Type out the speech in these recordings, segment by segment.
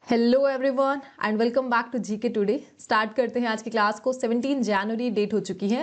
Hello everyone and welcome back to GK today. Start करते हैं आज की क्लास को। 17 जनवरी डेट हो चुकी है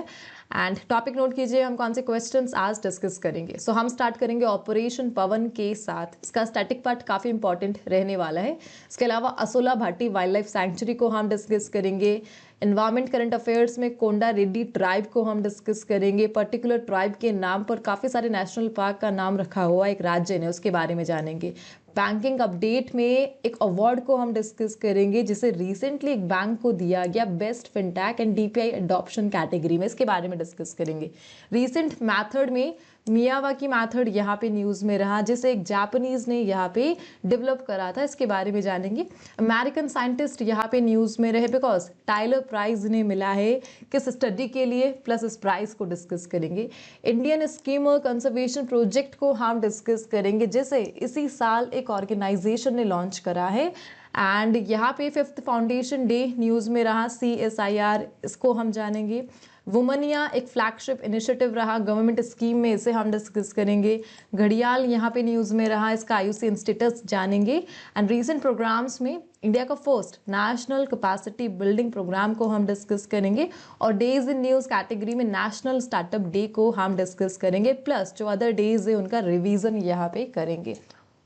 एंड टॉपिक नोट कीजिए, हम कौन से क्वेश्चंस आज डिस्कस करेंगे। हम स्टार्ट करेंगे ऑपरेशन पवन के साथ। इसका स्टैटिक पार्ट काफ़ी इंपॉर्टेंट रहने वाला है। इसके अलावा Asola Bhati wild life sanctuary को हम डिस्कस करेंगे। एनवायरमेंट करंट अफेयर्स में कोंडा रेड्डी ट्राइब को हम डिस्कस करेंगे। पर्टिकुलर ट्राइब के नाम पर काफ़ी सारे नेशनल पार्क का नाम रखा हुआ एक राज्य ने, उसके बारे में जानेंगे। बैंकिंग अपडेट में एक अवार्ड को हम डिस्कस करेंगे जिसे रिसेंटली एक बैंक को दिया गया best fintech and DPI adoption category में, इसके बारे में डिस्कस करेंगे। रीसेंट मैथड में मियावाकी मैथड यहाँ पे न्यूज़ में रहा, जिसे एक जापानीज ने यहाँ पे डेवलप करा था, इसके बारे में जानेंगे। अमेरिकन साइंटिस्ट यहाँ पे न्यूज़ में रहे बिकॉज टाइलर प्राइज इन्हें मिला है किस स्टडी के लिए, प्लस इस प्राइज को डिस्कस करेंगे। इंडियन स्कीमर कंजर्वेशन प्रोजेक्ट को हम डिस्कस करेंगे जिसे इसी साल एक ऑर्गेनाइजेशन ने लॉन्च करा है। एंड यहाँ पे 5th फाउंडेशन डे न्यूज़ में रहा, CSIR, इसको हम जानेंगे। वुमनिया एक फ्लैगशिप इनिशिएटिव रहा गवर्नमेंट स्कीम में, इसे हम डिस्कस करेंगे। घड़ियाल यहाँ पे न्यूज़ में रहा, इसका IUCN स्टेटस जानेंगे। एंड रीसेंट प्रोग्राम्स में इंडिया का first national capacity building programme को हम डिस्कस करेंगे। और डेज इन न्यूज़ कैटेगरी में नेशनल स्टार्टअप डे को हम डिस्कस करेंगे, प्लस जो अदर डेज है उनका रिवीजन यहाँ पे करेंगे।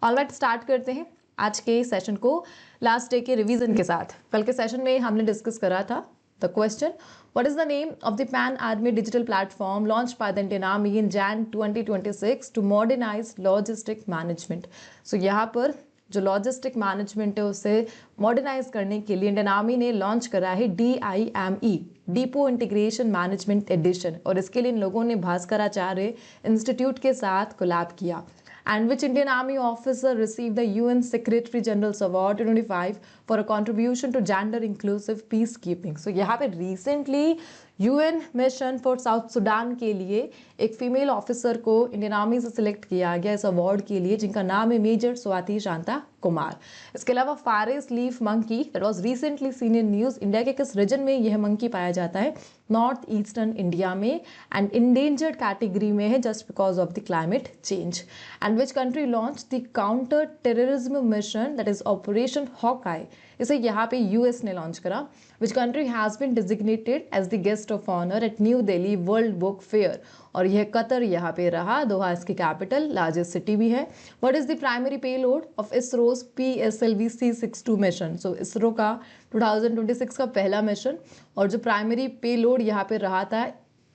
ऑलराइट, स्टार्ट करते हैं आज के सेशन को लास्ट डे के रिवीजन के साथ। कल के सेशन में हमने डिस्कस करा था the question, what is the name of the pan army digital platform launch by the Indian army in Jan 2026 to modernise logistic management. यहाँ पर जो लॉजिस्टिक मैनेजमेंट है उसे मॉडर्नाइज करने के लिए इंडियन आर्मी ने लॉन्च करा है DIME, depot integration management edition, और इसके लिए इन लोगों ने भास्कराचार्य इंस्टीट्यूट के साथ कोलैब किया। And which Indian Army officer received the UN Secretary General's Award 2025 for a contribution to gender inclusive peacekeeping. यहाँ पे recently UN mission for south Sudan के लिए एक फीमेल ऑफिसर को इंडियन आर्मी से सिलेक्ट किया गया इस अवार्ड के लिए, जिनका नाम है मेजर स्वाति शांता कुमार। इसके अलावा forest leaf monkey that was recently seen in news. India के किस रीजन में यह मंकी पाया जाता है? नॉर्थ ईस्टर्न इंडिया में, एंड इंडेंजर्ड कैटेगरी में है just because of the climate change. And which country launch the counter terrorism mission that is operation Hawkeye, इसे यहाँ पे US ने लॉन्च करा। Which country has been designated as the guest of honour at New Delhi world book fair, और यह Qatar यहाँ पे रहा, दोहा इसकी कैपिटल, लार्जेस्ट सिटी भी है। What is the primary payload of ISRO's PSLV C62 mission? ISRO का 2026 का पहला मिशन, और जो प्राइमरी पेलोड यहाँ पे रहा था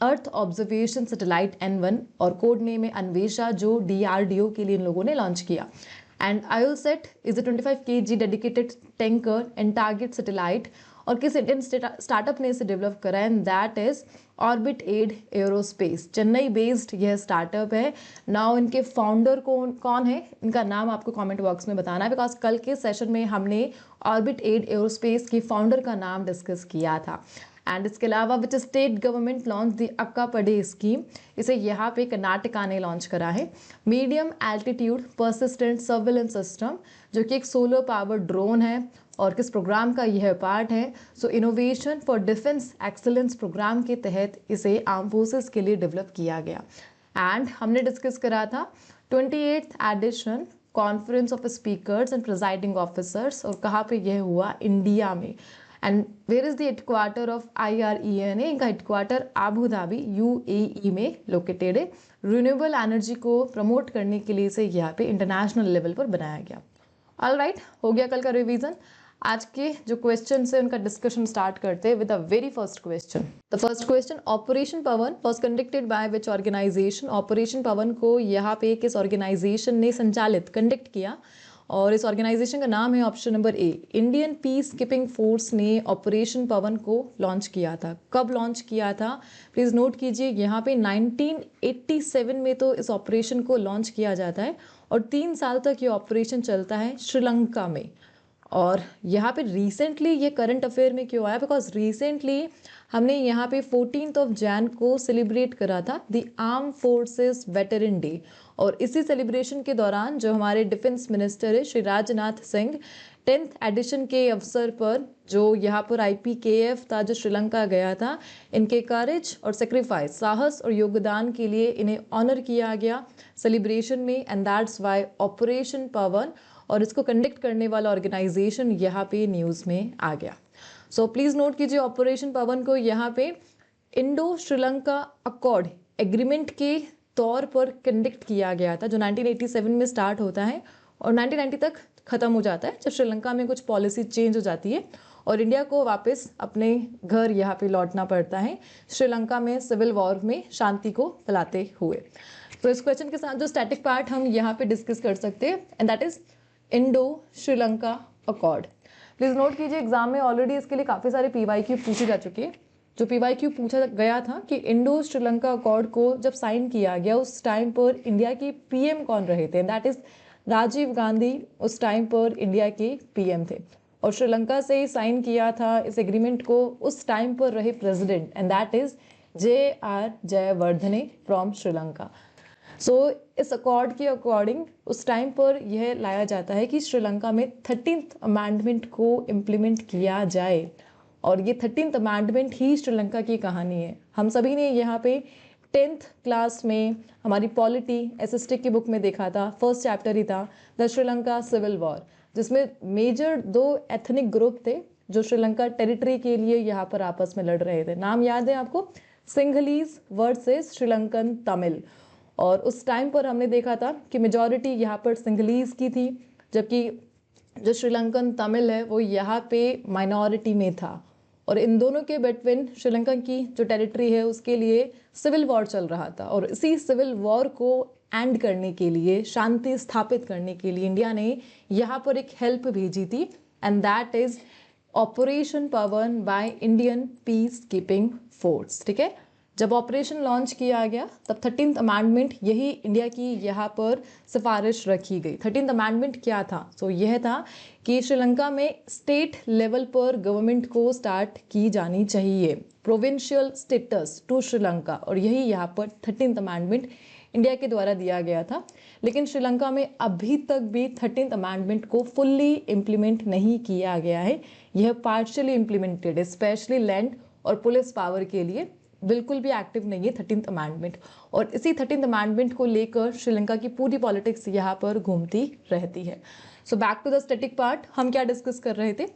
अर्थ ऑब्जर्वेशन सैटेलाइट N1, और कोड नेम है अन्वेषा, जो DRDO के लिए इन लोगों ने लॉन्च किया। And IOSat is a 25 kg dedicated tanker and target satellite, और किस इंडियन स्टार्टअप ने इसे डेवलप करा है? And that is Orbit Aid Aerospace, Chennai based यह स्टार्टअप है। नाउ इनके फाउंडर कौन है, इनका नाम आपको कमेंट बॉक्स में बताना है, बिकॉज कल के सेशन में हमने ऑर्बिट एड एरोस्पेस के फाउंडर का नाम डिस्कस किया था। एंड इसके अलावा which state government launch the अक्का पडे स्कीम, इसे यहाँ पे कर्नाटका ने लॉन्च करा है। Medium altitude persistent surveillance system, जो कि एक सोलर पावर ड्रोन है, और किस प्रोग्राम का यह पार्ट है? Innovation for defence excellence programme के तहत इसे आर्म फोर्सेस के लिए डेवलप किया गया। एंड हमने डिस्कस करा था 28th edition conference of speakers and presiding officers, और कहाँ पे यह हुआ? इंडिया में। And where is the headquarter of IRENA? इनका हेडक्वार्टर आबू धाबी UAE में लोकेटेड है। रिन्यूएबल एनर्जी को प्रमोट करने के लिए इसे यहाँ पे इंटरनेशनल लेवल पर बनाया गया। ऑलराइट, हो गया कल का रिवीजन। आज के जो क्वेश्चन है उनका डिस्कशन स्टार्ट करते हैं with the very first question. The first question, operation Pawan was conducted by which organization? Operation Pawan को यहाँ पे किस ऑर्गेनाइजेशन ने संचालित कंडक्ट किया? और इस ऑर्गेनाइजेशन का नाम है option number A, Indian peace keeping force ने ऑपरेशन पवन को लॉन्च किया था। कब लॉन्च किया था? प्लीज़ नोट कीजिए, यहाँ पे 1987 में तो इस ऑपरेशन को लॉन्च किया जाता है, और 3 साल तक ये ऑपरेशन चलता है श्रीलंका में। और यहाँ पे रिसेंटली ये करंट अफेयर में क्यों आया? बिकॉज रिसेंटली हमने यहाँ पे 14th Jan को सेलिब्रेट करा था the arm forces veteran day, और इसी सेलिब्रेशन के दौरान जो हमारे डिफेंस मिनिस्टर है श्री राजनाथ सिंह 10th एडिशन के अवसर पर जो यहाँ पर IPKF था जो श्रीलंका गया था, इनके करेज और सेक्रीफाइस, साहस और योगदान के लिए इन्हें ऑनर किया गया सेलिब्रेशन में, एंड दैट्स वाई ऑपरेशन पवन और इसको कंडक्ट करने वाला ऑर्गेनाइजेशन यहाँ पे न्यूज़ में आ गया। सो प्लीज़ नोट कीजिए ऑपरेशन पवन को यहाँ पे इंडो श्रीलंका अकॉर्ड एग्रीमेंट के तौर पर कंडक्ट किया गया था, जो 1987 में स्टार्ट होता है और 1990 तक ख़त्म हो जाता है, जब श्रीलंका में कुछ पॉलिसी चेंज हो जाती है और इंडिया को वापस अपने घर यहाँ पे लौटना पड़ता है, श्रीलंका में सिविल वॉर में शांति को फैलाते हुए। तो इस क्वेश्चन के साथ जो स्टैटिक पार्ट हम यहाँ पे डिस्कस कर सकते हैं, and that is Indo Sri Lanka accord. Please note कीजिए, एग्जाम में ऑलरेडी इसके लिए काफ़ी सारे PYQ पूछे जा चुके हैं। जो PYQ पूछा गया था कि इंडो श्रीलंका अकॉर्ड को जब साइन किया गया उस टाइम पर इंडिया के PM कौन रहे थे, दैट इज राजीव गांधी उस टाइम पर इंडिया के PM थे, और श्रीलंका से ही साइन किया था इस एग्रीमेंट को उस टाइम पर रहे president, and that is JR Jayewardene from Sri Lanka. So इस अकॉर्ड के अकॉर्डिंग उस टाइम पर यह लाया जाता है कि श्रीलंका में 13th अमेंडमेंट को इम्प्लीमेंट किया जाए, और ये 13th अमेंडमेंट ही श्रीलंका की कहानी है। हम सभी ने यहाँ पे 10th क्लास में हमारी पॉलिटी SST की बुक में देखा था, फर्स्ट चैप्टर ही था द श्रीलंका सिविल वॉर, जिसमें मेजर 2 एथनिक ग्रुप थे जो श्रीलंका टेरिटरी के लिए यहाँ पर आपस में लड़ रहे थे। नाम याद है आपको, सिंघलीज वर्सेस श्रीलंकन तमिल। और उस टाइम पर हमने देखा था कि मेजॉरिटी यहाँ पर सिंघलीज की थी, जबकि जो श्रीलंकन तमिल है वो यहाँ पे माइनॉरिटी में था, और इन दोनों के बिटवीन श्रीलंका की जो टेरिटरी है उसके लिए सिविल वॉर चल रहा था। और इसी सिविल वॉर को एंड करने के लिए, शांति स्थापित करने के लिए इंडिया ने यहाँ पर एक हेल्प भेजी थी, and that is operation Pawan by Indian peace keeping force. ठीक है, जब ऑपरेशन लॉन्च किया गया तब 13th अमेंडमेंट यही इंडिया की यहाँ पर सिफारिश रखी गई। 13th अमेंडमेंट क्या था? सो यह था कि श्रीलंका में स्टेट लेवल पर गवर्नमेंट को स्टार्ट की जानी चाहिए, प्रोविंशियल स्टेटस टू श्रीलंका, और यही यहाँ पर 13th अमेंडमेंट इंडिया के द्वारा दिया गया था। लेकिन श्रीलंका में अभी तक भी 13th अमेंडमेंट को फुल्ली इम्प्लीमेंट नहीं किया गया है, यह पार्शियली इम्प्लीमेंटेड है, स्पेशली लैंड और पुलिस पावर के लिए बिल्कुल भी एक्टिव नहीं है 13th अमेंडमेंट। और इसी 13th अमेंडमेंट को लेकर श्रीलंका की पूरी पॉलिटिक्स यहाँ पर घूमती रहती है। So back to the static part, हम क्या डिस्कस कर रहे थे?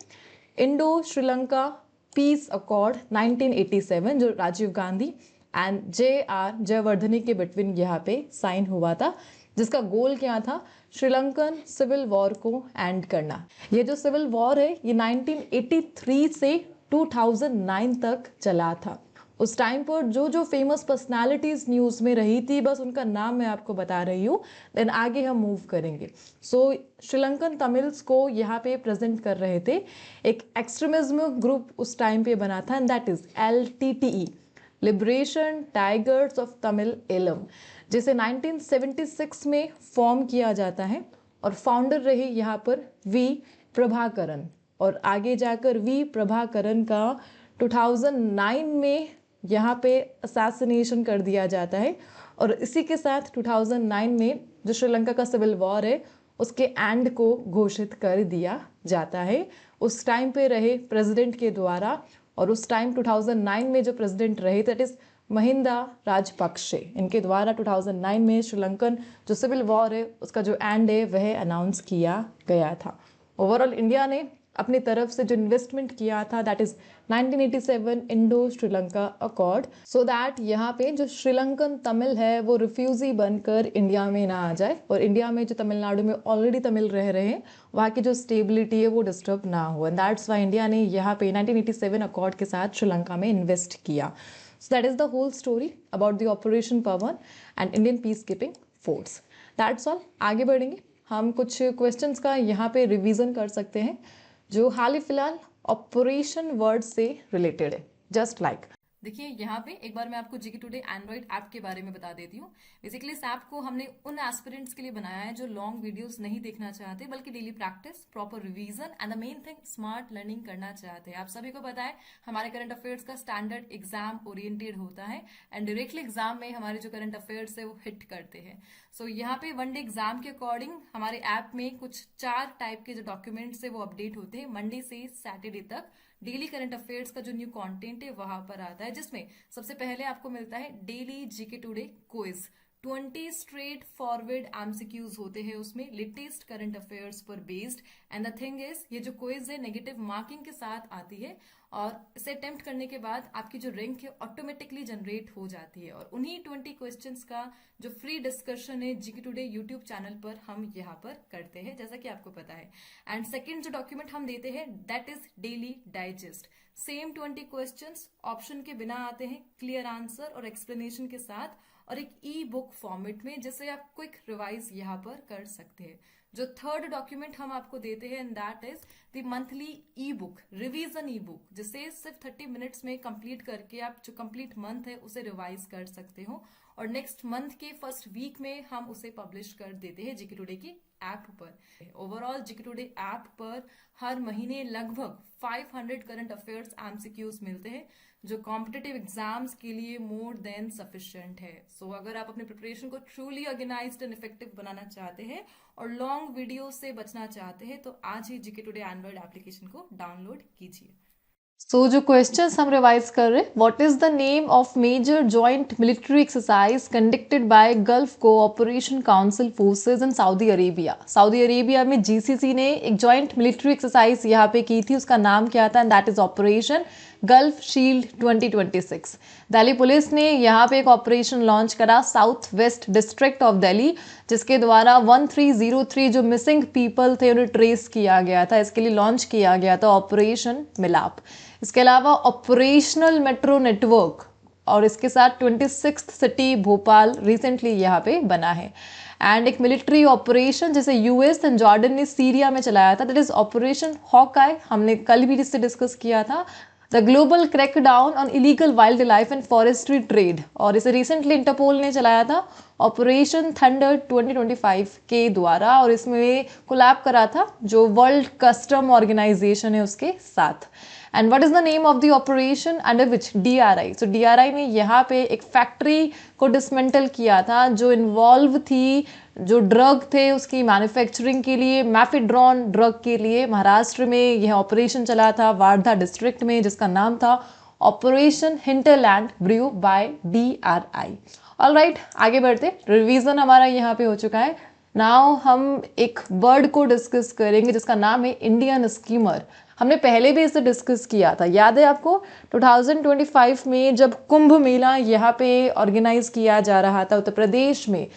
इंडो श्रीलंका पीस अकॉर्ड 1987 जो राजीव गांधी एंड JR जयवर्धने के बिटवीन यहाँ पे साइन हुआ था, जिसका गोल क्या था? श्रीलंकन सिविल वॉर को एंड करना। ये जो सिविल वॉर है ये 1983 से 2009 तक चला था। उस टाइम पर जो फेमस पर्सनालिटीज न्यूज़ में रही थी, बस उनका नाम मैं आपको बता रही हूँ, देन आगे हम मूव करेंगे। सो श्रीलंकन तमिल्स को यहाँ पे प्रेजेंट कर रहे थे एक एक्सट्रीमिज्म ग्रुप उस टाइम पे बना था, and that is LTTE, Liberation Tigers of Tamil Eelam, जिसे 1976 में फॉर्म किया जाता है, और फाउंडर रहे यहाँ पर V प्रभाकरन, और आगे जाकर V प्रभाकरन का 2009 में यहाँ पे असैसिनेशन कर दिया जाता है, और इसी के साथ 2009 में जो श्रीलंका का सिविल वॉर है उसके एंड को घोषित कर दिया जाता है उस टाइम पे रहे प्रेसिडेंट के द्वारा। और उस टाइम 2009 में जो प्रेसिडेंट रहे दैट इज महिंदा राजपक्षे, इनके द्वारा 2009 में श्रीलंकन जो सिविल वॉर है उसका जो एंड है वह अनाउंस किया गया था। ओवरऑल इंडिया ने अपनी तरफ से जो इन्वेस्टमेंट किया था that is 1987 Indo Sri Lanka accord, so that यहाँ पे जो श्रीलंकन तमिल है वो रिफ्यूजी बनकर इंडिया में ना आ जाए, और इंडिया में जो तमिलनाडु में ऑलरेडी तमिल रह रहे हैं वहाँ की जो स्टेबिलिटी है वो डिस्टर्ब ना हो, एंड दैट्स वाई इंडिया ने यहाँ पे 1987 अकॉर्ड के साथ श्रीलंका में इन्वेस्ट किया। So that is the whole story about the operation Pawan and Indian peace keeping force. That's all. आगे बढ़ेंगे, हम कुछ क्वेश्चंस का यहाँ पे रिवीजन कर सकते हैं जो हाल ही फिलहाल ऑपरेशन वर्ड से रिलेटेड है। जस्ट लाइक देखिए यहाँ पे एक बार मैं आपको जीके टुडे एंड्रॉइड ऐप के बारे में बता देती हूँ। बेसिकली इस ऐप को हमने उन एस्पिरेंट्स के लिए बनाया है जो लॉन्ग वीडियोस नहीं देखना चाहते बल्कि daily practice, proper revision and the main thing smart learning करना चाहते हैं। आप सभी को पता है हमारे करंट अफेयर्स का स्टैंडर्ड एग्जाम ओरिएंटेड होता है, एंड डायरेक्टली एग्जाम में हमारे जो करंट अफेयर्स है वो हिट करते हैं। सो यहाँ पे वन डे एग्जाम के अकॉर्डिंग हमारे ऐप में कुछ 4 टाइप के जो डॉक्यूमेंट्स है वो अपडेट होते हैं। मंडे से सैटरडे तक डेली करंट अफेयर्स का जो न्यू कंटेंट है वहां पर आता है, जिसमें सबसे पहले आपको मिलता है daily GK today quiz 20 straight forward MCQs होते हैं उसमें, लेटेस्ट करंट अफेयर्स पर based. And the thing is, ये जो क्विज है नेगेटिव मार्किंग के साथ आती है, और इसे अटेम्प्ट करने के बाद आपकी जो रैंक है ऑटोमेटिकली जनरेट हो जाती है। और उन्हीं 20 क्वेश्चंस का जो फ्री डिस्कशन है जीके टुडे यूट्यूब चैनल पर हम यहाँ पर करते हैं, जैसा कि आपको पता है। एंड सेकेंड जो डॉक्यूमेंट हम देते हैं that is daily digest. Same 20 questions option के बिना आते हैं, क्लियर आंसर और एक्सप्लेनेशन के साथ, और एक ई बुक फॉर्मेट में, जिससे आप क्विक रिवाइज यहाँ पर कर सकते हैं। जो थर्ड डॉक्यूमेंट हम आपको देते हैं and that is the monthly E book, revision E book, जिसे सिर्फ 30 मिनट्स में कंप्लीट करके आप जो कंप्लीट मंथ है उसे रिवाइज कर सकते हो। और नेक्स्ट मंथ के फर्स्ट वीक में हम उसे पब्लिश कर देते हैं जीके टुडे की ऐप पर। ओवरऑल जीके टुडे ऐप पर हर महीने लगभग 500 करंट अफेयर्स एमसीक्यूज मिलते हैं, जो कॉम्पिटिटिव एग्जाम्स के लिए मोर देन सफिशिएंट है। सो अगर आप अपने प्रिपरेशन को ट्रूली ऑर्गेनाइज्ड एंड इफेक्टिव बनाना चाहते हैं और लॉन्ग वीडियो से बचना चाहते हैं, तो आज ही जीके टुडे एंड्रॉइड एप्लीकेशन को डाउनलोड कीजिए। सो जो क्वेश्चंस हम रिवाइज कर रहे हैं, what is the name of major joint military exercise conducted by Gulf Cooperation Council forces in Saudi Arabia. Saudi Arabia में जीसीसी ने एक जॉइंट मिलिट्री एक्सरसाइज यहाँ पे की थी, उसका नाम क्या था, and that is operation gulf shield 2026। Delhi police ने यहाँ पे एक ऑपरेशन लॉन्च करा south west district of Delhi, जिसके द्वारा 1303 जो मिसिंग पीपल थे उन्हें ट्रेस किया गया था। इसके लिए लॉन्च किया गया था ऑपरेशन मिलाप। इसके अलावा ऑपरेशनल मेट्रो नेटवर्क, और इसके साथ 26th सिटी भोपाल रिसेंटली यहाँ पे बना है। एंड एक मिलिट्री ऑपरेशन जैसे यूएस एंड जॉर्डन ने सीरिया में चलाया था, दैट इज ऑपरेशन हॉकाई, हमने कल भी इससे डिस्कस किया था। The global crackdown on illegal wild life and forestry trade, और इसे रिसेंटली इंटरपोल ने चलाया था ऑपरेशन थंडर 2025 के द्वारा, और इसमें कोलैब करा था जो वर्ल्ड कस्टम ऑर्गेनाइजेशन है उसके साथ। And what is the name of the operation under which DRI। So DRI ने यहाँ पे एक फैक्ट्री को डिसमेंटल किया था जो इन्वॉल्व थी, जो ड्रग थे उसकी मैन्युफैक्चरिंग के लिए, मैफिड्रॉन ड्रग के लिए। महाराष्ट्र में यह ऑपरेशन चला था वार्धा डिस्ट्रिक्ट में, जिसका नाम था operation Hinterland Brew by DRI। Alright, आगे बढ़ते, रिवीजन हमारा यहाँ पे हो चुका है। नाउ हम एक बर्ड को डिस्कस करेंगे जिसका नाम है इंडियन स्कीमर। हमने पहले भी इसे डिस्कस किया था, याद है आपको, 2025 में जब कुंभ मेला यहाँ पे ऑर्गेनाइज किया जा रहा था उत्तर प्रदेश में,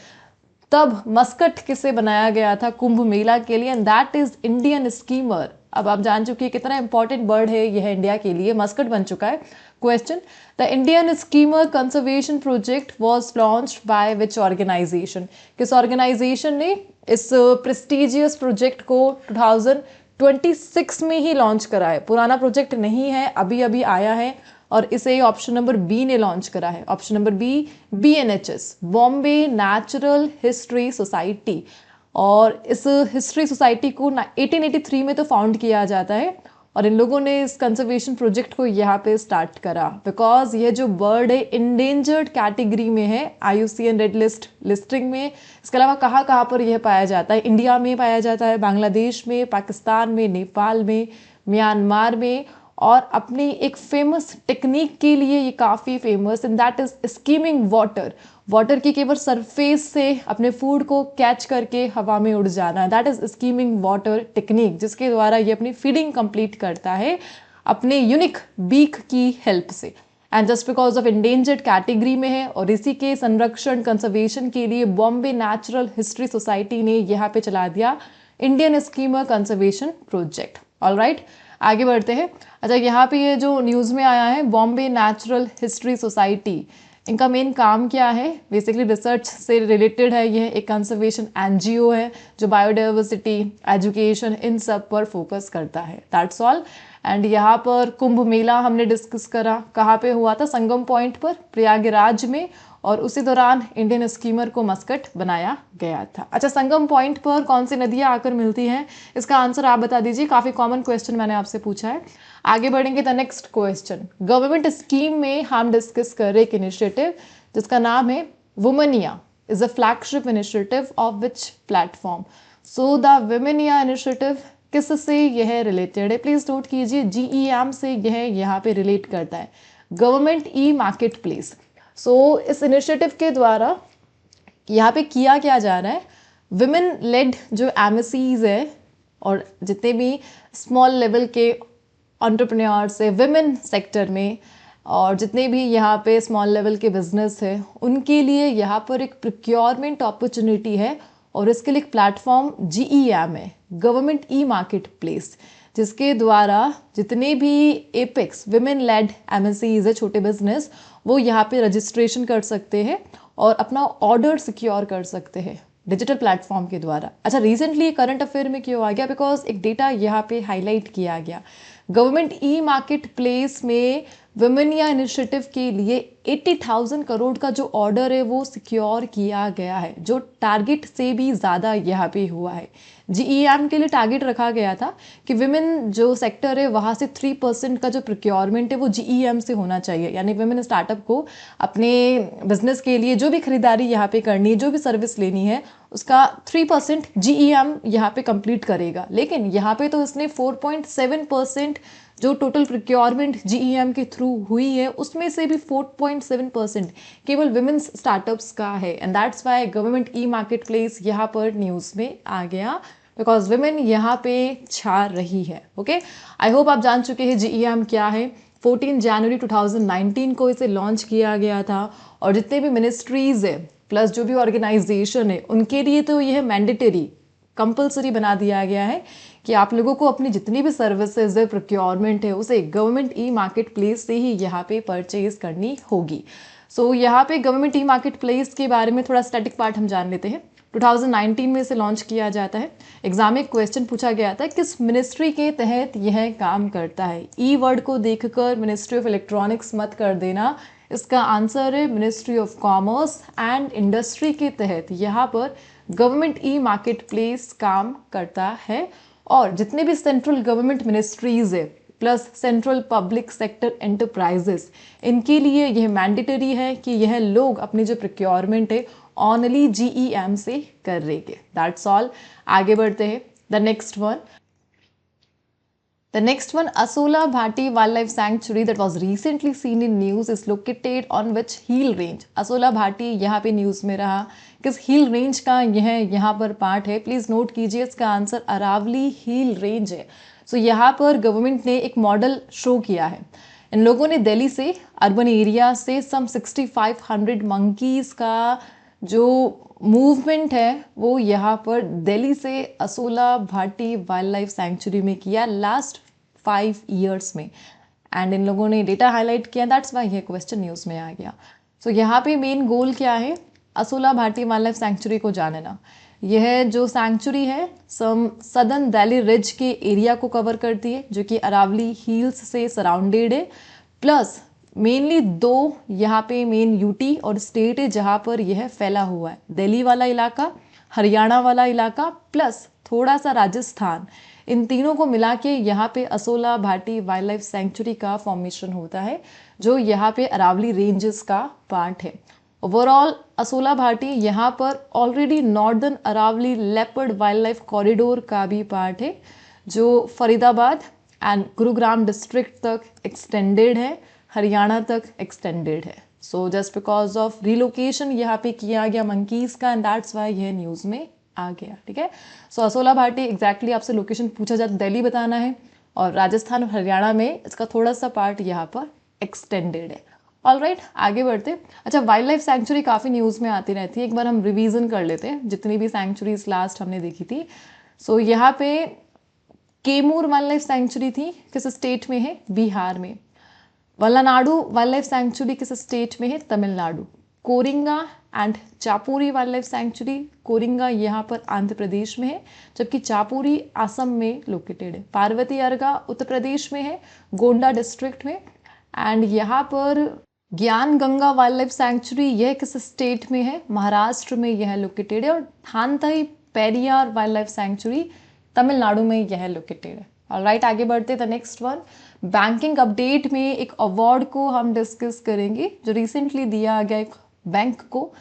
तब मस्कट किसे बनाया गया था कुंभ मेला के लिए, and that is Indian schemer. अब आप जान चुके हैं कितना इंपॉर्टेंट बर्ड है यह इंडिया के लिए, मस्कट बन चुका है। Question, the Indian skimmer conservation project was launched by which organisation. किस ऑर्गेनाइजेशन ने इस प्रेस्टिजियस प्रोजेक्ट को 2026 में ही लॉन्च करा है, पुराना प्रोजेक्ट नहीं है, अभी अभी आया है, और इसे ऑप्शन नंबर बी ने लॉन्च करा है। Option number B, BNHS, Bombay Natural History Society. और इस हिस्ट्री सोसाइटी को 1883 में तो फाउंड किया जाता है, और इन लोगों ने इस कंजर्वेशन प्रोजेक्ट को यहाँ पे स्टार्ट करा बिकॉज ये जो बर्ड है इंडेंजर्ड कैटेगरी में है, IUCN रेड लिस्ट लिस्टिंग में। इसके अलावा कहाँ कहाँ पर यह पाया जाता है, इंडिया में पाया जाता है, बांग्लादेश में, पाकिस्तान में, नेपाल में, म्यांमार में, और अपनी एक फेमस टेक्निक के लिए ये काफ़ी famous, and that is skimming water. Water की केवल सरफेस से अपने फूड को कैच करके हवा में उड़ जाना, that is skimming water technique, जिसके द्वारा ये अपनी फीडिंग कंप्लीट करता है अपने यूनिक बीक की हेल्प से। And just because of endangered category में है, और इसी के संरक्षण कंजर्वेशन के लिए बॉम्बे नेचुरल हिस्ट्री सोसाइटी ने यहाँ पे चला दिया Indian skimmer conservation project. Alright, आगे बढ़ते हैं। अच्छा, यहाँ पे ये जो न्यूज़ में आया है बॉम्बे नेचुरल हिस्ट्री सोसाइटी, इनका मेन काम क्या है, बेसिकली रिसर्च से रिलेटेड है। यह एक कंजर्वेशन NGO है जो बायोडाइवर्सिटी, एजुकेशन, इन सब पर फोकस करता है, दैट्स ऑल। एंड यहाँ पर कुंभ मेला हमने डिस्कस करा, कहाँ पे हुआ था, संगम पॉइंट पर प्रयागराज में, और उसी दौरान इंडियन स्कीमर को मस्कट बनाया गया था। अच्छा, संगम पॉइंट पर कौन सी नदियाँ आकर मिलती हैं, इसका आंसर आप बता दीजिए, काफ़ी कॉमन क्वेश्चन मैंने आपसे पूछा है। आगे बढ़ेंगे the next question, government scheme में हम डिस्कस कर रहे एक इनिशिएटिव जिसका नाम है Womaniya, is a flagship initiative of which platform. So the Womaniya initiative किससे यह रिलेटेड है, प्लीज नोट कीजिए, GEM से यह यहाँ पे रिलेट करता है, गवर्नमेंट ई मार्केट प्लेस। सो इस इनिशिएटिव के द्वारा यहाँ पे किया क्या जा रहा है, विमेन लेड जो एमएससीज है और जितने भी स्मॉल लेवल के एंटरप्रेन्योर्स है विमेन सेक्टर में, और जितने भी यहाँ पे स्मॉल लेवल के बिजनेस है, उनके लिए यहाँ पर एक प्रोक्योरमेंट अपॉर्चुनिटी है। और इसके लिए एक प्लेटफॉर्म GEM है, गवर्नमेंट ई मार्केट प्लेस, जिसके द्वारा जितने भी एपेक्स विमेन लेड एमएससीज है, छोटे बिजनेस, वो यहाँ पे रजिस्ट्रेशन कर सकते हैं और अपना ऑर्डर सिक्योर कर सकते हैं डिजिटल प्लेटफॉर्म के द्वारा। अच्छा, रिसेंटली करंट अफेयर में क्यों आ गया, बिकॉज एक डेटा यहाँ पे हाईलाइट किया गया, गवर्नमेंट ई मार्केट प्लेस में वुमेन या इनिशिएटिव के लिए 80,000 करोड़ का जो ऑर्डर है वो सिक्योर किया गया है, जो टारगेट से भी ज़्यादा यहाँ पे हुआ है। GEM के लिए टारगेट रखा गया था कि विमेन जो सेक्टर है वहाँ से 3% का जो प्रोक्योरमेंट है वो GEM से होना चाहिए, यानी विमेन स्टार्टअप को अपने बिजनेस के लिए जो भी खरीदारी यहाँ पे करनी है, जो भी सर्विस लेनी है, उसका 3% GEM यहाँ पे कंप्लीट करेगा। लेकिन यहाँ पे तो इसने 4.7% जो टोटल प्रोक्योरमेंट GEM के थ्रू हुई है, उसमें से भी 4.7% केवल विमेन्स स्टार्टअप्स का है। And that's why government e market place यहाँ पर न्यूज़ में आ गया, बिकॉज विमेन यहाँ पे छा रही है। ओके, आई होप आप जान चुके हैं GEM क्या है। 14 जनवरी 2019 को इसे लॉन्च किया गया था, और जितने भी मिनिस्ट्रीज है प्लस जो भी ऑर्गेनाइजेशन है, उनके लिए तो यह मैंडेटरी कंपलसरी बना दिया गया है कि आप लोगों को अपनी जितनी भी सर्विसेज है, प्रोक्योरमेंट है, उसे गवर्नमेंट ई मार्केट प्लेस से ही यहाँ पे परचेज करनी होगी। सो यहाँ पे गवर्नमेंट ई मार्केट प्लेस के बारे में थोड़ा स्टैटिक पार्ट हम जान लेते हैं। 2019 में इसे लॉन्च किया जाता है। एग्जाम में क्वेश्चन पूछा गया था किस मिनिस्ट्री के तहत यह काम करता है। ई वर्ड को देखकर मिनिस्ट्री ऑफ इलेक्ट्रॉनिक्स मत कर देना, इसका आंसर है ministry of commerce and industry के तहत यहाँ पर गवर्नमेंट ई मार्केट प्लेस काम करता है। और जितने भी सेंट्रल गवर्नमेंट मिनिस्ट्रीज है plus central public sector enterprises, इनके लिए यह मैंडेटरी है कि यह लोग अपनी जो प्रोक्योरमेंट है ओनली GEM से कर रहेंगे। That's all. आगे बढ़ते हैं। The next one, Asola Bhati Wildlife Sanctuary that was recently seen in news is located on which hill range? Asola Bhati यहाँ पे न्यूज़ में रहा, किस हिल रेंज का यह यहाँ पर पार्ट है? प्लीज़ नोट कीजिए, इसका आंसर अरावली हिल रेंज है। सो यहाँ पर गवर्नमेंट ने एक मॉडल शो किया है। इन लोगों ने दिल्ली से, अर्बन एरिया से सम 6500 मंकीज़ का जो मूवमेंट है वो यहाँ पर दिल्ली से Asola Bhati wild life sanctuary में किया लास्ट 5 ईयर्स में। एंड इन लोगों ने डेटा हाईलाइट किया, दैट्स वाई ये क्वेश्चन न्यूज़ में आ गया। सो यहाँ पे मेन गोल क्या है, Asola Bhati wild life sanctuary को जानना। यह जो सेंचुरी है सदर्न दिल्ली रिज के एरिया को कवर करती है, जो कि अरावली हिल्स से सराउंडेड है। प्लस मेनली 2 यहाँ पे मेन यूटी और स्टेट है जहाँ पर यह फैला हुआ है, दिल्ली वाला इलाका, हरियाणा वाला इलाका, प्लस थोड़ा सा राजस्थान। इन तीनों को मिला के यहाँ पे Asola Bhati wild life sanctuary का फॉर्मेशन होता है, जो यहाँ पे अरावली रेंजेस का पार्ट है। ओवरऑल असोला भाटी यहाँ पर already northern Aravalli leopard wild life corridor का भी पार्ट है, जो फरीदाबाद एंड गुरुग्राम डिस्ट्रिक्ट तक एक्सटेंडेड है, हरियाणा तक एक्सटेंडेड है। So just because of relocation यहाँ पे किया गया मंकीज़ का, एंड दैट्स वाई यह न्यूज़ में आ गया। ठीक है, सो असोला भाटी एग्जैक्टली आपसे लोकेशन पूछा जाए तो दिल्ली बताना है, और राजस्थान और हरियाणा में इसका थोड़ा सा पार्ट यहाँ पर एक्सटेंडेड है। ऑलराइट, आगे बढ़ते। अच्छा, वाइल्ड लाइफ सेंचुरी काफ़ी न्यूज़ में आती रहती है, एक बार हम रिवीजन कर लेते हैं जितनी भी सेंचुरीज लास्ट हमने देखी थी। सो यहाँ पे केमूर वाइल्ड लाइफ सेंचुरी थी, किस स्टेट में है? बिहार में। वल्लानाडु वाइल्ड लाइफ सेंचुरी किस स्टेट में है? Tamil Nadu. Coringa and Chapori wild life sanctuary, Coringa यहाँ पर आंध्र प्रदेश में है, जबकि चापोरी असम में लोकेटेड है। पार्वती अर्गा उत्तर प्रदेश में है, गोंडा डिस्ट्रिक्ट में। एंड यहाँ पर ज्ञान गंगा वाइल्ड लाइफ सेंचुरी, यह किस स्टेट में है? महाराष्ट्र में यह लोकेटेड है। और Thanthai Periyar wild life sanctuary Tamil Nadu में यह लोकेटेड है। ऑलराइट, आगे बढ़ते। The next one, banking update में एक अवार्ड को हम डिस्कस करेंगे जो रिसेंटली दिया गया एक बैंक को।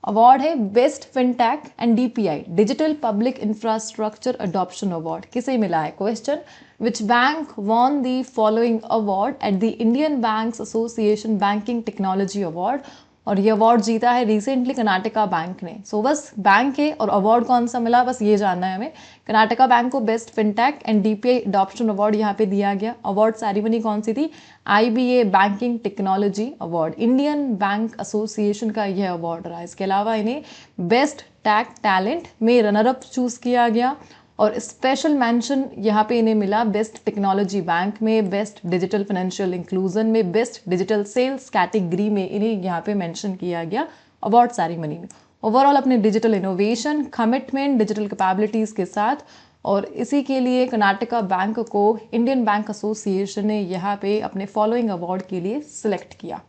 अवार्ड है best fintech and DPI digital public infrastructure adoption award. किसे मिला है? Question, which bank won the following award at the Indian banks association banking technology award और ये अवार्ड जीता है रिसेंटली कर्नाटका बैंक ने। सो बस बैंक है और अवार्ड कौन सा मिला बस ये जानना है हमें। कर्नाटका बैंक को best fintech and DPI adoption award यहाँ पे दिया गया। अवार्ड सेरेमनी कौन सी थी? IBA banking technology award, Indian bank association का यह अवार्ड रहा। इसके अलावा इन्हें बेस्ट टेक टैलेंट में रनर अप चूज किया गया और स्पेशल मेंशन यहाँ पे इन्हें मिला बेस्ट टेक्नोलॉजी बैंक में, बेस्ट डिजिटल फाइनेंशियल इंक्लूजन में, बेस्ट डिजिटल सेल्स कैटेगरी में इन्हें यहाँ पे मेंशन किया गया अवार्ड सेरेमनी में। ओवरऑल अपने digital innovation, commitment, digital capabilities के साथ और इसी के लिए कर्नाटका बैंक को इंडियन बैंक एसोसिएशन ने यहाँ पे अपने फॉलोइंग अवार्ड के लिए सिलेक्ट किया।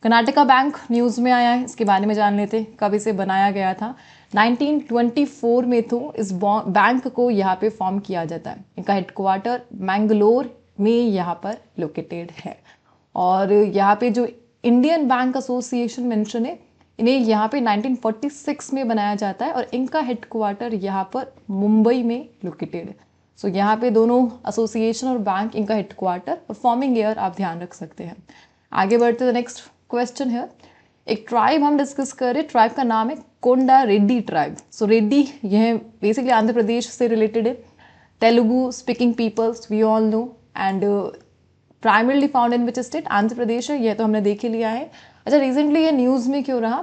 कर्नाटका बैंक न्यूज़ में आया है, इसके बारे में जान लेते। कब इसे बनाया गया था? 1924 में तो इस बैंक को यहाँ पे फॉर्म किया जाता है। इनका हेडक्वार्टर मैंगलोर में यहाँ पर लोकेटेड है और यहाँ पे जो इंडियन बैंक एसोसिएशन मेंशन है इन्हें यहाँ पे 1946 में बनाया जाता है और इनका हेडक्वार्टर यहाँ पर मुंबई में लोकेटेड है। सो यहाँ पे दोनों एसोसिएशन और बैंक इनका हेडक्वार्टर और फॉर्मिंग ईयर आप ध्यान रख सकते हैं। आगे बढ़ते हैं नेक्स्ट क्वेश्चन है। एक ट्राइब हम डिस्कस करें, ट्राइब का नाम है कोंडा रेड्डी ट्राइब। सो रेड्डी यह बेसिकली आंध्र प्रदेश से रिलेटेड है। Telugu speaking peoples we all know and primarily found in which state? Andhra Pradesh है, यह तो हमने देख ही लिया है। अच्छा, रिसेंटली ये न्यूज़ में क्यों रहा?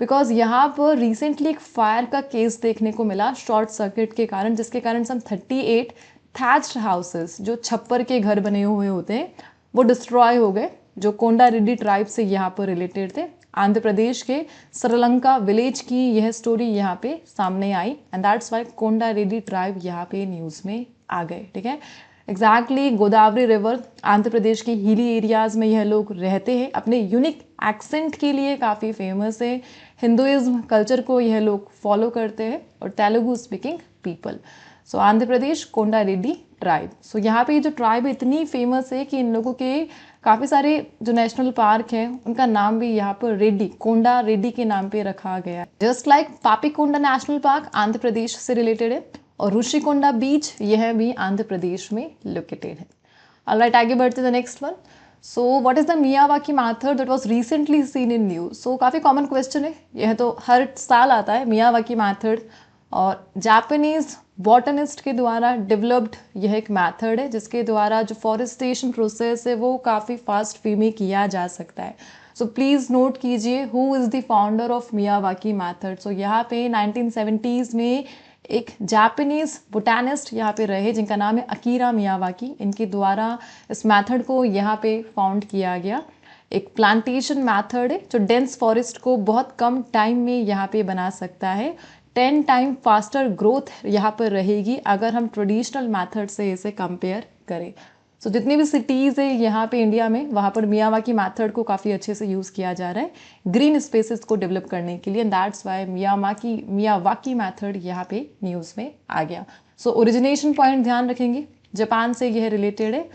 बिकॉज यहाँ पर रिसेंटली एक फायर का केस देखने को मिला शॉर्ट सर्किट के कारण, जिसके कारण सम 38 थैच्ड हाउसेस जो छप्पर के घर बने हुए होते हैं वो डिस्ट्रॉय हो गए, जो कोंडा रेड्डी ट्राइब से यहाँ पर रिलेटेड थे। आंध्र प्रदेश के श्रीलंका विलेज की यह स्टोरी यहाँ पे सामने आई and that's why Konda Reddi tribe यहाँ पे न्यूज़ में आ गए। ठीक है, एग्जैक्टली गोदावरी रिवर आंध्र प्रदेश के हिली एरियाज़ में यह लोग रहते हैं। अपने यूनिक एक्सेंट के लिए काफ़ी फेमस है। हिंदुइज्म कल्चर को यह लोग फॉलो करते हैं और तेलुगु स्पीकिंग पीपल। सो आंध्र प्रदेश कोंडा रेड्डी ट्राइब। सो यहाँ पे जो ट्राइब इतनी फेमस है कि इन लोगों के काफ़ी सारे जो नेशनल पार्क हैं उनका नाम भी यहाँ पर रेड्डी, कोंडा रेड्डी के नाम पे रखा गया है। Just like Papikonda national park Andhra Pradesh से रिलेटेड है और ऋषिकोंडा बीच यह भी आंध्र प्रदेश में लोकेटेड है। ऑलराइट, आगे बढ़ते हैं next one. So what is the Miyawaki method that was recently seen in news? So काफ़ी कॉमन क्वेश्चन है, यह तो हर साल आता है मियावाकी मैथड और जापानीज बॉटनिस्ट के द्वारा डेवलप्ड यह एक मैथड है जिसके द्वारा जो फॉरेस्टेशन प्रोसेस है वो काफ़ी फास्ट वे में किया जा सकता है। सो प्लीज़ नोट कीजिए who is the founder of Miyawaki method. So यहाँ पे 1970s में एक जापानीज बोटानिस्ट यहाँ पे रहे जिनका नाम है अकीरा मियावाकी। इनके द्वारा इस मैथड को यहाँ पे फाउंड किया गया। एक प्लांटेशन मैथड है जो डेंस फॉरेस्ट को बहुत कम टाइम में यहाँ पे बना सकता है। 10 टाइम फास्टर ग्रोथ यहाँ पर रहेगी अगर हम ट्रेडिशनल मैथड से इसे कंपेयर करें। सो जितनी भी सिटीज़ है यहाँ पे इंडिया में वहाँ पर मियावाकी मैथड को काफ़ी अच्छे से यूज़ किया जा रहा है ग्रीन स्पेसेस को डेवलप करने के लिए and that's Y Miyawaki method यहाँ पे न्यूज़ में आ गया। सो ओरिजिनेशन पॉइंट ध्यान रखेंगे, जापान से यह रिलेटेड है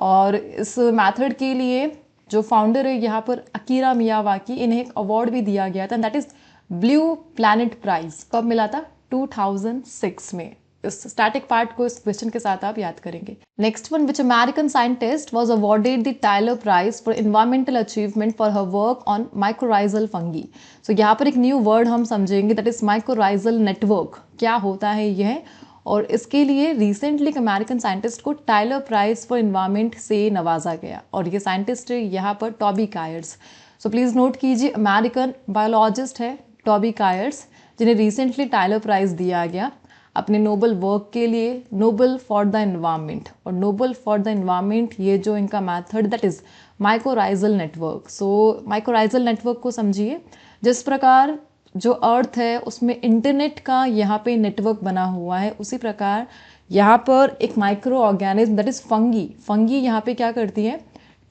और इस मैथड के लिए जो फाउंडर है यहाँ पर अकीरा मियावाकी, इन्हें एक अवार्ड भी दिया गया था and that is Blue Planet Prize. कब मिला था? 2006 में। इस स्टैटिक पार्ट को इस क्वेश्चन के साथ आप याद करेंगे। Next one, which American scientist was awarded the Tyler prize for environmental achievement for her work on mycorrhizal fungi. So यहाँ पर एक न्यू वर्ड हम समझेंगे दैट इज माइक्रोराइजल नेटवर्क। क्या होता है यह? और इसके लिए रिसेंटली एक अमेरिकन साइंटिस्ट को टाइलर प्राइज फॉर एनवायरमेंट से नवाजा गया और ये साइंटिस्ट है यहाँ पर टॉबी कायर्स। सो प्लीज़ नोट कीजिए, अमेरिकन बायोलॉजिस्ट है टॉबी कायर्स जिन्हें रिसेंटली टाइलर प्राइज दिया गया अपने नोबल वर्क के लिए, नोबल फॉर द एनवायरनमेंट। और नोबल फॉर द एनवायरनमेंट ये जो इनका method that is mycorrhizal network. So mycorrhizal network को समझिए, जिस प्रकार जो अर्थ है उसमें इंटरनेट का यहाँ पे नेटवर्क बना हुआ है, उसी प्रकार यहाँ पर एक micro organism that is fungi यहाँ पे क्या करती है?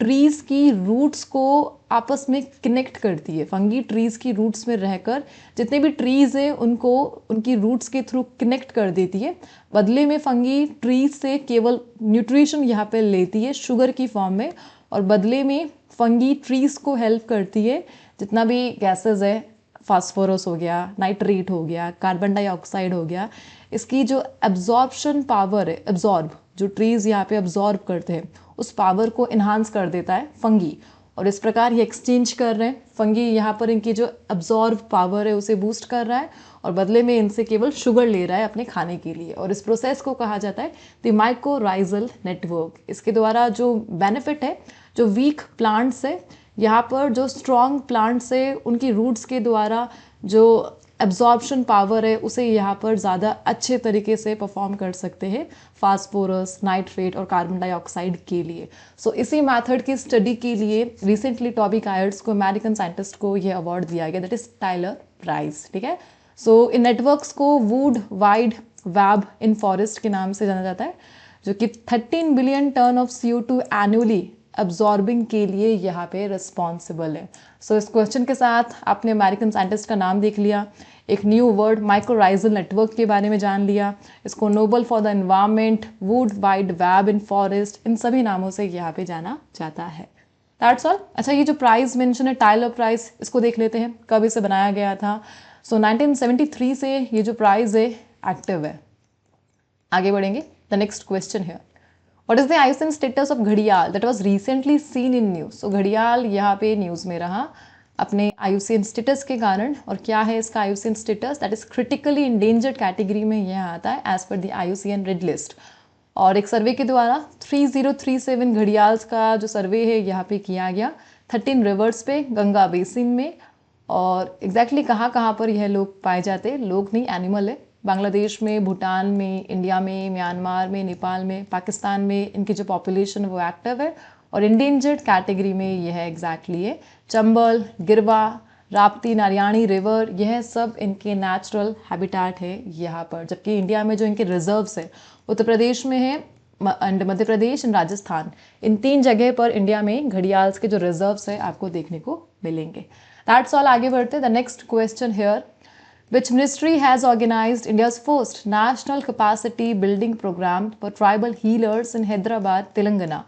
ट्रीज़ की रूट्स को आपस में कनेक्ट करती है। फंगी ट्रीज़ की रूट्स में रहकर जितने भी ट्रीज़ हैं उनको उनकी रूट्स के थ्रू कनेक्ट कर देती है। बदले में फंगी ट्रीज़ से केवल न्यूट्रिशन यहाँ पे लेती है शुगर की फॉर्म में, और बदले में फंगी ट्रीज़ को हेल्प करती है जितना भी गैसेस है, फास्फोरस हो गया, नाइट्रेट हो गया, कार्बन डाइऑक्साइड हो गया, इसकी जो एब्जॉर्प्शन पावर है, जो ट्रीज़ यहाँ पे एब्जॉर्ब करते हैं उस पावर को इन्हांस कर देता है फंगी। और इस प्रकार ये एक्सचेंज कर रहे हैं। फंगी यहाँ पर इनकी जो अब्जॉर्ब पावर है उसे बूस्ट कर रहा है और बदले में इनसे केवल शुगर ले रहा है अपने खाने के लिए, और इस प्रोसेस को कहा जाता है द माइकोराइजल नेटवर्क। इसके द्वारा जो बेनिफिट है, जो वीक प्लांट्स है, यहाँ पर जो स्ट्रॉन्ग प्लांट्स है उनकी रूट्स के द्वारा जो एब्जॉर्प्शन पावर है उसे यहाँ पर ज़्यादा अच्छे तरीके से परफॉर्म कर सकते हैं फास्फोरस, नाइट्रेट और कार्बन डाइऑक्साइड के लिए। सो इसी मेथड की स्टडी के लिए रिसेंटली टॉबी कायर्ड्स को, अमेरिकन साइंटिस्ट को, ये अवार्ड दिया गया, दैट इज टाइलर प्राइज। ठीक है, सो इन नेटवर्क्स को wood wide web in forest के नाम से जाना जाता है, जो कि 13 billion ton of CO2 annually absorbing के लिए यहाँ पे रिस्पॉन्सिबल है। सो इस क्वेश्चन के साथ आपने अमेरिकन साइंटिस्ट का नाम देख लिया, एक न्यू वर्ड माइक्रोराइजल नेटवर्क के बारे में जान लिया, इसको Nobel for the environment, wood wide web in forest, इन सभी नामों से यहाँ पे जाना जाता है। That's all. अच्छा, ये जो प्राइज मेंशन है टाइलर प्राइज, इसको देख लेते हैं कब इसे बनाया गया था। सो 1973 से ये जो प्राइज है एक्टिव है। आगे बढ़ेंगे, द नेक्स्ट क्वेश्चन है, what is the IUCN status of घड़ियाल that was recently seen in news. सो घड़ियाल यहाँ पे न्यूज में रहा अपने आयुसीएन स्टेटस के कारण, और क्या है इसका IUCN status, that is critically endangered category में यह आता है as per the IUCN red list. और एक सर्वे के द्वारा 3037 घड़ियाल्स का जो सर्वे है यहाँ पे किया गया 13 रिवर्स पे, गंगा बेसिन में, और एग्जैक्टली कहाँ पर यह लोग पाए जाते हैं, लोग नहीं एनिमल है, बांग्लादेश में, भूटान में, इंडिया में, म्यांमार में, नेपाल में, पाकिस्तान में इनकी जो पॉपुलेशन वो एक्टिव है, और इंडेंजर्ड कैटेगरी में यह एग्जैक्टली है चंबल, गिरवा, राप्ती, नारायणी रिवर, यह सब इनके नेचुरल हैबिटेट है यहाँ पर। जबकि इंडिया में जो इनके रिजर्व्स है उत्तर प्रदेश में है एंड मध्य प्रदेश एंड राजस्थान, इन 3 जगह पर इंडिया में घड़ियाल्स के जो रिजर्व्स है आपको देखने को मिलेंगे। That's all. आगे बढ़ते the next question here, which ministry has organized India's first national capacity building program for tribal healers in Hyderabad, Telangana।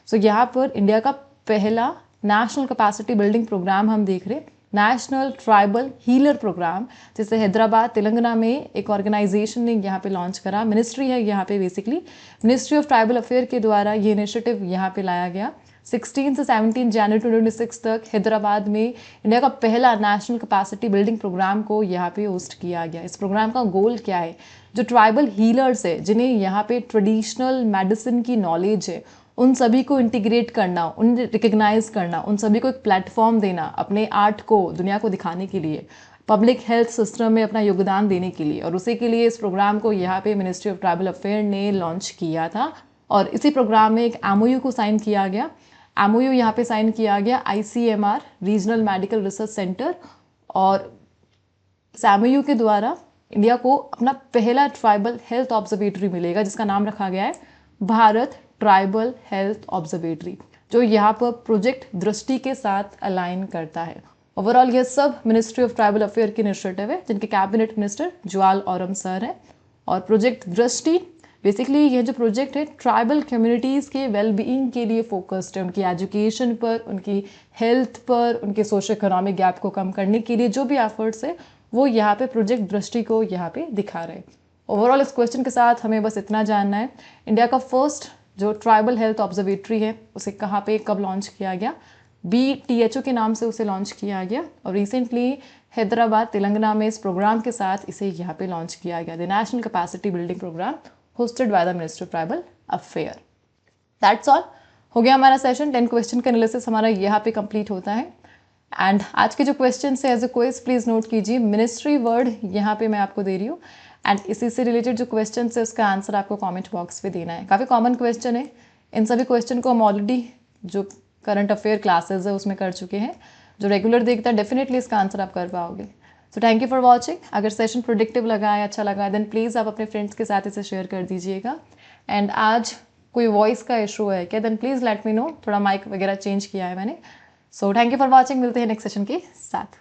So यहाँ पर इंडिया का पहला नेशनल कैपेसिटी बिल्डिंग प्रोग्राम हम देख रहे हैं, नेशनल ट्राइबल हीलर प्रोग्राम, जिसे हैदराबाद तेलंगाना में एक ऑर्गेनाइजेशन ने यहाँ पे लॉन्च करा। मिनिस्ट्री है यहाँ पे, basically ministry of tribal affair के द्वारा ये इनिशिएटिव यहाँ पे लाया गया। 16 से 17 जनवरी 2026 तक हैदराबाद में इंडिया का पहला नेशनल कैपेसिटी बिल्डिंग प्रोग्राम को यहाँ पे होस्ट किया गया। इस प्रोग्राम का गोल क्या है, जो ट्राइबल हीलर्स है, जिन्हें यहाँ पे ट्रेडिशनल मेडिसिन की नॉलेज है, उन सभी को इंटीग्रेट करना, उन्हें रिकग्नाइज करना, उन सभी को एक प्लेटफॉर्म देना अपने आर्ट को दुनिया को दिखाने के लिए, पब्लिक हेल्थ सिस्टम में अपना योगदान देने के लिए। और उसी के लिए इस प्रोग्राम को यहाँ पे मिनिस्ट्री ऑफ ट्राइबल अफेयर ने लॉन्च किया था, और इसी प्रोग्राम में एक MOU को साइन किया गया। MOU यहाँ पे साइन किया गया ICMR regional medical research centre, और इस MOU के द्वारा इंडिया को अपना पहला ट्राइबल हेल्थ ऑब्जर्वेटरी मिलेगा, जिसका नाम रखा गया है भारत ट्राइबल हेल्थ ऑब्जर्वेटरी, जो यहाँ पर प्रोजेक्ट दृष्टि के साथ अलाइन करता है। ओवरऑल ये सब मिनिस्ट्री ऑफ ट्राइबल अफेयर की इनिशिएटिव है, जिनके cabinet minister Jual Oram sir हैं। और प्रोजेक्ट दृष्टि बेसिकली ये जो प्रोजेक्ट है ट्राइबल कम्युनिटीज़ के वेलबीइंग के लिए फोकस्ड है, उनकी एजुकेशन पर, उनकी हेल्थ पर, उनके सोशो इकोनॉमिक गैप को कम करने के लिए जो भी एफर्ट्स है वो यहाँ पे प्रोजेक्ट दृष्टि को यहाँ पे दिखा रहे हैं। ओवरऑल इस क्वेश्चन के साथ हमें बस इतना जानना है, इंडिया का फर्स्ट जो ट्राइबल हेल्थ ऑब्जर्वेटरी है उसे कहाँ पे कब लॉन्च किया गया, BTHO के नाम से उसे लॉन्च किया गया, और रिसेंटली हैदराबाद तेलंगाना में इस प्रोग्राम के साथ इसे यहाँ पे लॉन्च किया गया, the national capacity building programme hosted by the Ministry of Tribal Affairs। That's all। हो गया हमारा सेशन, 10 क्वेश्चन का एनालिसिस हमारा यहाँ पे कंप्लीट होता है। एंड आज के जो क्वेश्चन है as a quiz please note कीजिए, मिनिस्ट्री वर्ड यहाँ पे मैं आपको दे रही हूँ, एंड इसी से रिलेटेड जो क्वेश्चन है उसका आंसर आपको कमेंट बॉक्स पे देना है। काफ़ी कॉमन क्वेश्चन है, इन सभी क्वेश्चन को हम ऑलरेडी जो करंट अफेयर क्लासेज है उसमें कर चुके हैं। जो रेगुलर देखता है डेफिनेटली इसका आंसर आप कर पाओगे। सो थैंक यू फॉर वॉचिंग। अगर सेशन प्रोडक्टिव लगा है, अच्छा लगा है, देन प्लीज़ आप अपने फ्रेंड्स के साथ इसे शेयर कर दीजिएगा। एंड आज कोई वॉइस का इशू है क्या, then please let me know, थोड़ा माइक वगैरह चेंज किया है मैंने। So thank you for watching, मिलते हैं नेक्स्ट सेशन के साथ।